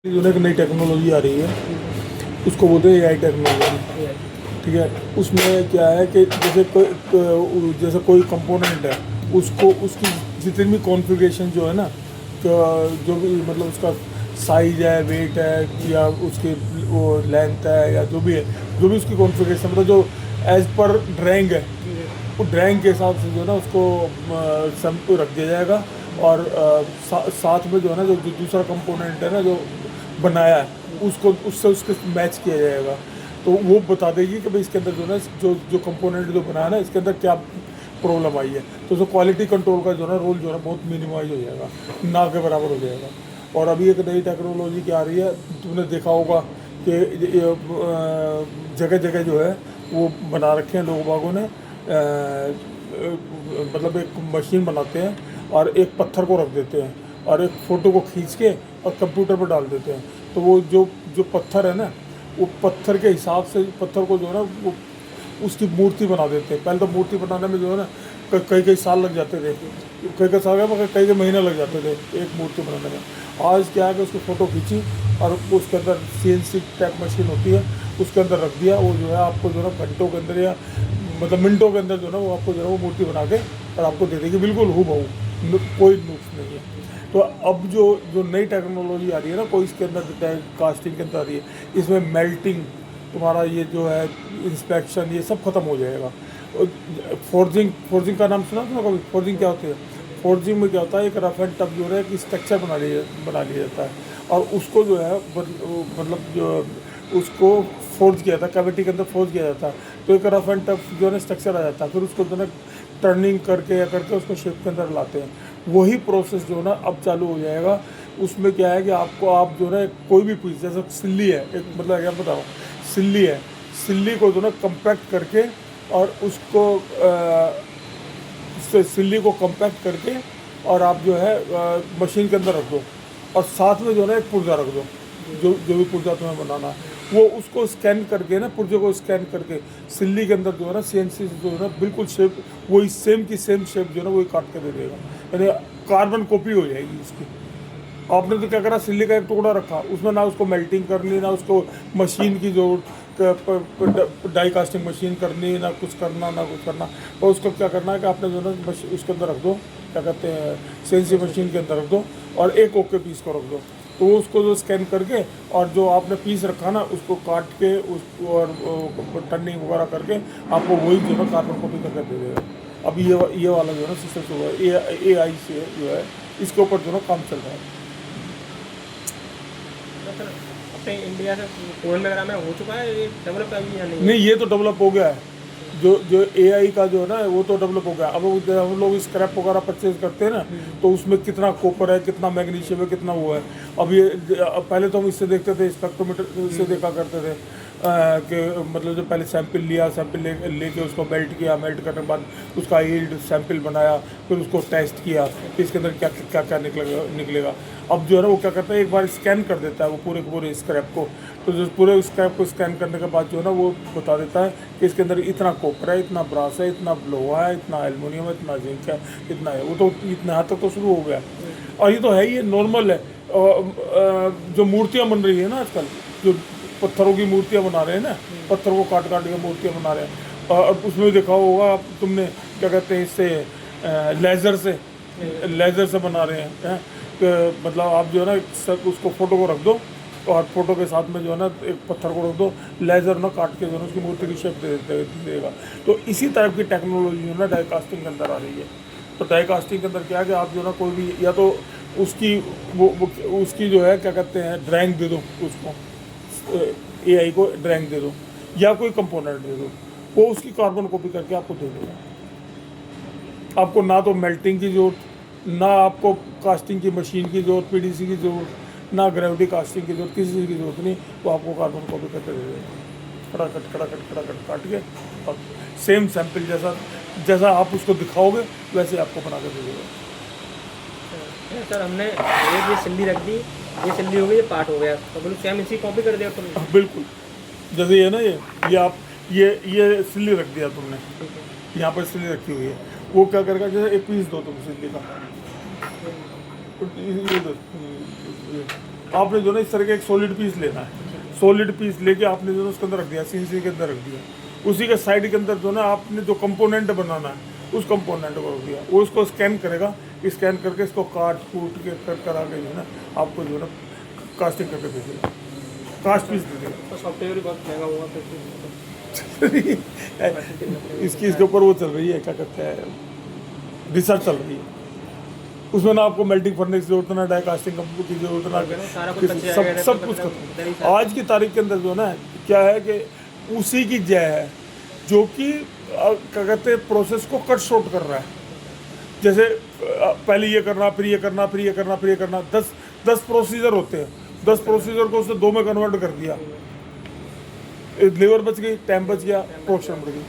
जो है एक नई टेक्नोलॉजी आ रही है, उसको बोलते हैं एआई टेक्नोलॉजी। ठीक है, उसमें क्या है कि जैसे कोई कंपोनेंट है, उसको उसकी जितनी भी कॉन्फ़िगरेशन जो है ना, जो भी मतलब उसका साइज है, वेट है, या उसकी वो लेंथ है, या जो भी है, जो भी उसकी कॉन्फ़िगरेशन मतलब जो एज़ पर ड्राइंग है, वो ड्राइंग के हिसाब से जो है ना उसको सैंपल रख दिया जाएगा। और साथ में जो है ना जो दूसरा कंपोनेंट है ना जो बनाया है, उसको उससे उसके मैच किया जाएगा। तो वो बता देगी कि भाई इसके अंदर जो है ना जो कंपोनेंट जो बनाया ना, इसके अंदर क्या प्रॉब्लम आई है। तो जो क्वालिटी कंट्रोल का जो है ना रोल जो है ना बहुत मिनिमाइज हो जाएगा, ना के बराबर हो जाएगा। और अभी एक नई टेक्नोलॉजी क्या आ रही है, तुमने देखा होगा कि जगह जगह जो है वो बना रखे हैं लोग बागों ने, मतलब एक मशीन बनाते हैं और एक पत्थर को रख देते हैं और एक फ़ोटो को खींच के और कंप्यूटर पर डाल देते हैं। तो वो जो जो पत्थर है ना, वो पत्थर के हिसाब से पत्थर को जो है ना वो उसकी मूर्ति बना देते हैं। पहले तो मूर्ति बनाने में जो है ना कई कई साल लग जाते थे, कई साल मगर कई कई महीने लग जाते थे एक मूर्ति बनाने में। आज क्या है कि उसकी फ़ोटो खींची और उसके अंदर CNC टाइप मशीन होती है, उसके अंदर रख दिया, वो जो है आपको जो है ना घंटों के अंदर या मतलब मिनटों के अंदर जो है ना वो आपको जो है वो मूर्ति बना के और आपको दे देगी, बिल्कुल हूबहू, कोई नुक्स नहीं है। तो अब जो जो नई टेक्नोलॉजी आ रही है ना, कोई इसके अंदर कास्टिंग के अंदर आ रही है, इसमें मेल्टिंग, तुम्हारा ये जो है इंस्पेक्शन, ये सब खत्म हो जाएगा। फोर्जिंग का नाम सुना तुमने कभी? फोर्जिंग क्या होती है? फोर्जिंग में क्या होता है, एक रफ एंड टफ जो है कि स्ट्रक्चर बना लिया जाता है और उसको जो है मतलब जो उसको फोर्ज किया जाता है, कैविटी के अंदर फोर्ज किया जाता है। तो एक रफ एंड टफ जो है ना स्ट्रक्चर आ जाता है, फिर उसको जो है टर्निंग करके या करके उसको शेप के अंदर लाते हैं। वही प्रोसेस जो है ना अब चालू हो जाएगा। उसमें क्या है कि आपको आप जो है कोई भी पीस, जैसे सिल्ली है एक, मतलब क्या बताओ, सिल्ली है, सिल्ली को जो है कम्पैक्ट करके और उसको सिल्ली को कम्पैक्ट करके और आप जो है मशीन के अंदर रख दो और साथ में जो है ना एक पुर्जा रख दो, जो भी पुर्जा तुम्हें बनाना है वो उसको स्कैन करके ना, पुर्जे को स्कैन करके सिल्ली के अंदर जो है ना CNC से जो है ना बिल्कुल शेप वही सेम की सेम शेप जो है ना वही काट के दे देगा, यानी कार्बन कॉपी हो जाएगी उसकी। आपने तो क्या करा, सिल्ली का एक टुकड़ा रखा, उसमें ना उसको मेल्टिंग करनी, ना उसको मशीन की जो डाई कास्टिंग मशीन करनी, ना कुछ करना ना कुछ करना। और उसको क्या करना है कि आपने जो है ना उसके अंदर रख दो, क्या कहते हैं, CNC मशीन के अंदर रख दो और एक ओके पीस को रख दो। तो वो उसको जो स्कैन करके और जो आपने पीस रखा ना उसको काट के उसको और टर्निंग वगैरह करके आपको वही जो है कार्बन कॉपी करके दे देगा। अब ये वाला जो है ना सिस्टम जो है AI से जो है इसके ऊपर जो है काम चल रहा है। अपने इंडिया से फोन वगैरह में हो चुका है ये डेवलप अभी या नहीं? नहीं, ये तो डेवलप हो गया है। जो AI का जो है ना वो तो डेवलप हो गया। अब हम लोग स्क्रैप वगैरह परचेज करते हैं ना, तो उसमें कितना कॉपर है, कितना मैग्नीशियम है, कितना वो है। अब ये पहले तो हम इससे देखते थे, स्पेक्ट्रोमीटर से देखा करते थे कि मतलब जो पहले सैंपल लिया, सैंपल लेके उसको मेल्ट किया, मेल्ट करने के बाद उसका यील्ड सैंपल बनाया, फिर उसको टेस्ट किया कि इसके अंदर क्या क्या क्या निकलेगा। अब जो है ना वो क्या करता है, एक बार स्कैन कर देता है वो पूरे स्क्रैप को। तो जो पूरे स्क्रैप को स्कैन करने के बाद जो है ना वो बता देता है कि इसके अंदर इतना कॉपर है, इतना ब्रास है, इतना लोहा है, इतना एल्युमिनियम है, इतना जिंक है, इतना है। वो तो इतना हद तक तो शुरू हो गया। और ये तो है, ये नॉर्मल है। जो मूर्तियाँ बन रही है ना आजकल, जो पत्थरों की मूर्तियाँ बना रहे हैं ना, पत्थर को काट काट के मूर्तियाँ बना रहे हैं। और उसमें देखा होगा आप तुमने, क्या कहते हैं, इससे लेज़र से बना रहे हैं। मतलब आप जो है ना सब उसको फ़ोटो को रख दो और फोटो के साथ में जो है ना एक पत्थर को रख दो, लेज़र ना काट के जो है ना उसकी मूर्ति की शेप दे देगा। तो इसी तरह की टेक्नोलॉजी जो है ना डाई कास्टिंग के अंदर आ रही है। तो डाई कास्टिंग के अंदर क्या है कि आप जो है ना कोई भी, या तो उसकी उसकी जो है क्या कहते हैं ड्राइंग दे दो, उसको AI को ड्राइंग दे दो या कोई कंपोनेंट दे दो, वो उसकी कार्बन कॉपी करके आपको दे देगा। आपको ना तो मेल्टिंग की जरूरत, ना आपको कास्टिंग की मशीन की जरूरत, PDC की जरूरत, ना ग्रेविटी कास्टिंग की जरूरत, किसी चीज़ की जरूरत नहीं। वो आपको कार्बन कॉपी करके दे देगा, खड़ाखट काट के और सेम सैंपल जैसा आप उसको दिखाओगे वैसे आपको बना के दे देगा। सर हमने ये सिल्ली रख दी, ये सिल्ली हो गई, ये पार्ट हो गया, तो बोलो सेम इसी कॉपी कर दिया तुमने? बिल्कुल, जैसे ये ना ये आप ये सिल्ली रख दिया तुमने, यहाँ पर सिल्ली रखी हुई है। वो क्या करेगा, जैसे एक पीस दो तुम सिल्ली का, ये दो, आपने जो ना इस तरह का एक सॉलिड पीस लेना है, सॉलिड पीस लेके आपने जो ना उसके अंदर रख दिया, सीएनसी के अंदर रख दिया, उसी के साइड के अंदर जो ना आपने जो कंपोनेंट बनाना है उस कंपोनेंट को रख दिया, वो इसको स्कैन करेगा, स्कैन करके इसको काट कूट के करा के जो है ना आपको जो है ना कास्टिंग करके दे देगा, कास्ट पीस दे देगा। तो सॉफ्टवेयर भी बहुत महंगा होगा फिर इसकी इसके ऊपर वो चल रही है, क्या कहते हैं, रिसर्च चल रही है। उसमें ना आपको मेल्टिंग फर्नेस की जरूरत, ना डाई कास्टिंग की जरूरत, ना सारा कुछ बच जाएगा, सब तो कुछ मतलब खत्म। इधर ही आज की तारीख के अंदर जो ना क्या है कि उसी की जय है जो कि क्या कहते हैं प्रोसेस को कट शॉर्ट कर रहा है। जैसे पहले ये करना, फिर ये करना, फिर ये करना, फिर ये करना, 10 प्रोसीजर होते हैं, 10 प्रोसीजर को उसने 2 में कन्वर्ट कर दिया, लेबर बच गई, टाइम बच गया, प्रोडक्शन बढ़ गई।